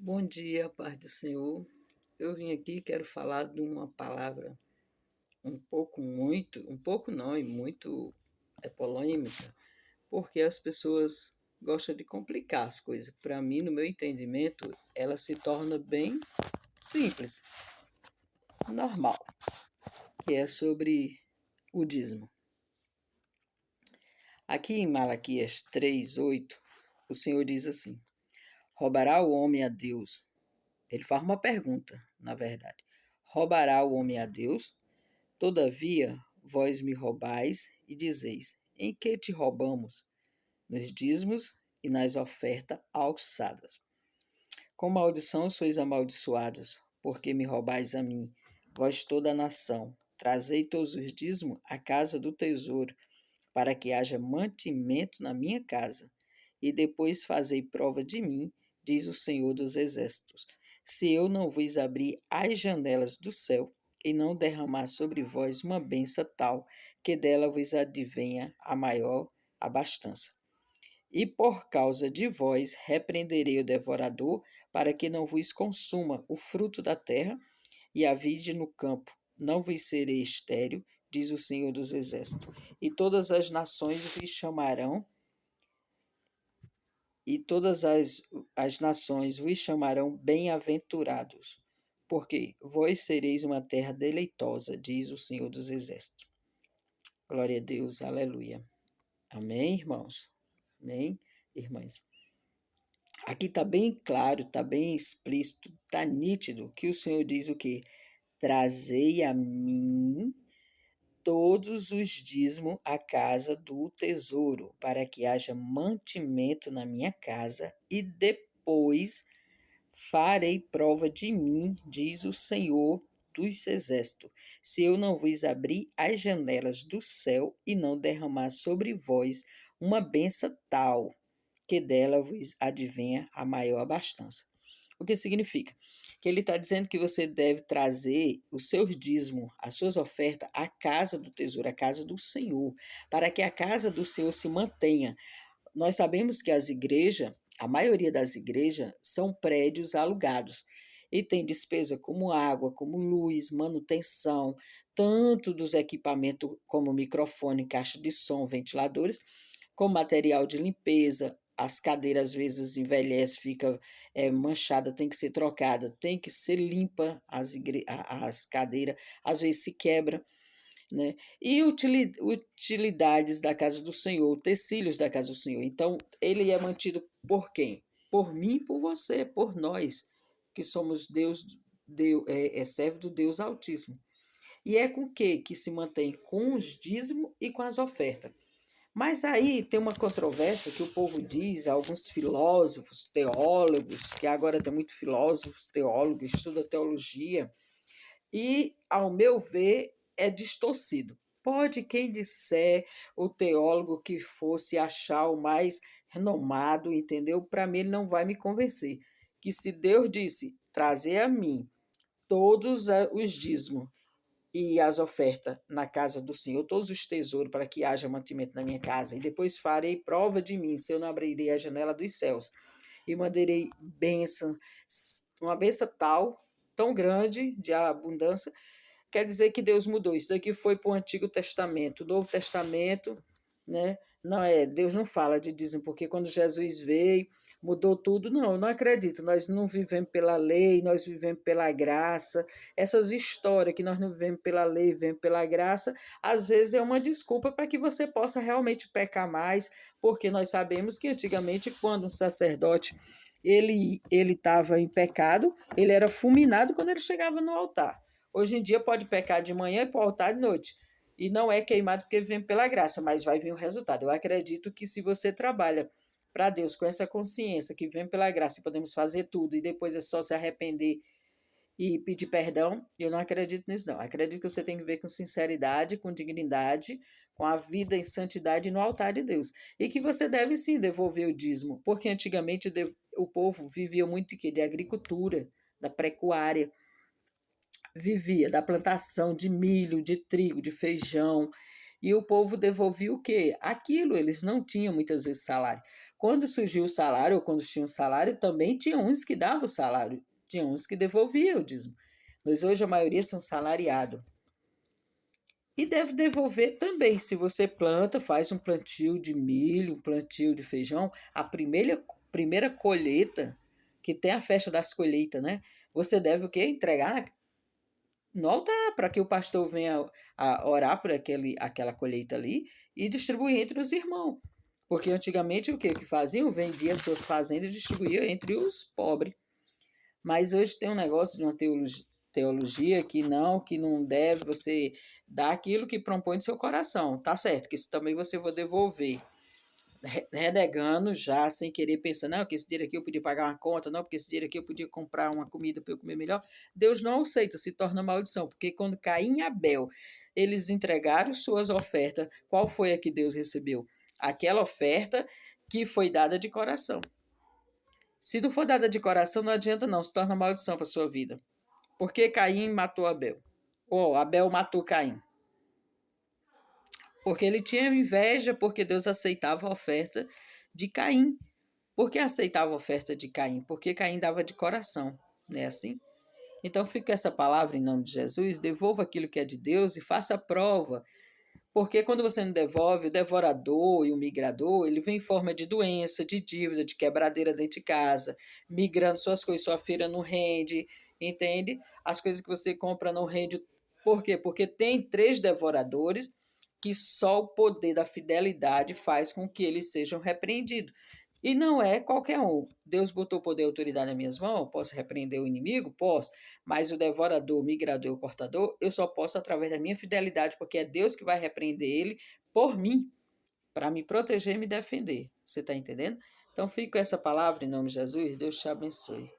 Bom dia, paz do Senhor. Eu vim aqui e quero falar de uma palavra um pouco não, e muito polêmica, porque as pessoas gostam de complicar as coisas. Para mim, no meu entendimento, ela se torna bem simples, normal, que é sobre o dízimo. Aqui em Malaquias 3:8, o Senhor diz assim: roubará o homem a Deus? Ele faz uma pergunta, na verdade. Roubará o homem a Deus? Todavia, vós me roubais e dizeis: em que te roubamos? Nos dízimos e nas ofertas alçadas. Com maldição sois amaldiçoados, porque me roubais a mim, vós toda a nação. Trazei todos os dízimos à casa do tesouro, para que haja mantimento na minha casa. E depois fazei prova de mim, diz o Senhor dos Exércitos, se eu não vos abrir as janelas do céu e não derramar sobre vós uma benção tal, que dela vos advenha a maior abastança. E por causa de vós repreenderei o devorador, para que não vos consuma o fruto da terra, e a vide no campo não vos serei estéril, diz o Senhor dos Exércitos. E todas as nações vos chamarão, e todas as nações vos chamarão bem-aventurados, porque vós sereis uma terra deleitosa, diz o Senhor dos Exércitos. Glória a Deus, aleluia. Amém, irmãos? Amém, irmãs? Aqui está bem claro, está bem explícito, está nítido que o Senhor diz o quê? Trazei a mim todos os dízimos à casa do tesouro, para que haja mantimento na minha casa, e depois farei prova de mim, diz o Senhor dos Exércitos, se eu não vos abrir as janelas do céu e não derramar sobre vós uma benção tal, que dela vos advenha a maior abastança. O que significa? Que ele está dizendo que você deve trazer os seus dízimos, as suas ofertas, à casa do tesouro, à casa do Senhor, para que a casa do Senhor se mantenha. Nós sabemos que as igrejas, a maioria das igrejas, são prédios alugados. E tem despesa como água, como luz, manutenção, tanto dos equipamentos como microfone, caixa de som, ventiladores, com material de limpeza. As cadeiras às vezes envelhecem, fica manchada, tem que ser trocada, tem que ser limpa as cadeiras, às vezes se quebra, né? E utilidades da casa do Senhor, utensílios da casa do Senhor. Então, ele é mantido por quem? Por mim e por você, por nós, que somos servo do Deus Altíssimo. E é com o que se mantém? Com os dízimos e com as ofertas. Mas aí tem uma controvérsia que o povo diz, alguns filósofos, teólogos, que agora tem muito filósofos, teólogos, estuda teologia, e, ao meu ver, é distorcido. Pode quem disser, o teólogo que fosse achar o mais renomado, entendeu? Para mim, ele não vai me convencer. Que se Deus disse, trazer a mim todos os dízimos e as ofertas na casa do Senhor, todos os tesouros, para que haja mantimento na minha casa, e depois farei prova de mim, se eu não abrirei a janela dos céus, e mandarei bênção, uma bênção tal, tão grande, de abundância, quer dizer que Deus mudou. Isso daqui foi para o Antigo Testamento. O Novo Testamento, né? Não é, Deus não fala de dízimo, porque quando Jesus veio, mudou tudo. Não, eu não acredito. Nós não vivemos pela lei, nós vivemos pela graça. Essas histórias que nós não vivemos pela lei, vivemos pela graça, às vezes é uma desculpa para que você possa realmente pecar mais, porque nós sabemos que antigamente, quando um sacerdote ele estava em pecado, ele era fulminado quando ele chegava no altar. Hoje em dia pode pecar de manhã e para o altar de noite. E não é queimado porque vem pela graça, mas vai vir o resultado. Eu acredito que se você trabalha para Deus com essa consciência que vem pela graça e podemos fazer tudo e depois é só se arrepender e pedir perdão, eu não acredito nisso não. Acredito que você tem que ver com sinceridade, com dignidade, com a vida em santidade no altar de Deus. E que você deve sim devolver o dízimo, porque antigamente o povo vivia muito de agricultura, da pecuária, vivia da plantação de milho, de trigo, de feijão, E o povo devolvia o quê? Aquilo, eles não tinham muitas vezes salário. Quando surgiu o salário, ou quando tinha o salário, também tinha uns que davam o salário, tinha uns que devolviam o dízimo. Mas hoje a maioria são salariados. E deve devolver também, se você planta, faz um plantio de milho, um plantio de feijão, a primeira colheita, que tem a festa das colheitas, né? Você deve o quê? Entregar no altar, para que o pastor venha a orar por aquela colheita ali e distribuir entre os irmãos. Porque antigamente o que faziam? Vendia suas fazendas e distribuía entre os pobres. Mas hoje tem um negócio de uma teologia que não deve você dar aquilo que propõe no seu coração. Tá certo, que isso também você vai devolver. Renegando já, sem querer, pensando, não, que esse dinheiro aqui eu podia pagar uma conta, não, porque esse dinheiro aqui eu podia comprar uma comida para eu comer melhor. Deus não aceita, se torna maldição, porque quando Caim e Abel, eles entregaram suas ofertas, qual foi a que Deus recebeu? Aquela oferta que foi dada de coração. Se não for dada de coração, não adianta não, se torna maldição para sua vida. Porque Caim matou Abel? Ou Abel matou Caim? Porque ele tinha inveja, porque Deus aceitava a oferta de Caim. Por que aceitava a oferta de Caim? Porque Caim dava de coração, não é assim? Então fica essa palavra em nome de Jesus, devolva aquilo que é de Deus e faça a prova. Porque quando você não devolve, o devorador e o migrador, ele vem em forma de doença, de dívida, de quebradeira dentro de casa, migrando suas coisas, sua feira não rende, entende? As coisas que você compra não rende. Por quê? Porque tem 3 devoradores que só o poder da fidelidade faz com que eles sejam repreendidos. E não é qualquer um. Deus botou poder e autoridade nas minhas mãos, posso repreender o inimigo? Posso. Mas o devorador, o migrador e o cortador, eu só posso através da minha fidelidade, porque é Deus que vai repreender ele por mim, para me proteger e me defender. Você está entendendo? Então, fico com essa palavra em nome de Jesus. Deus te abençoe.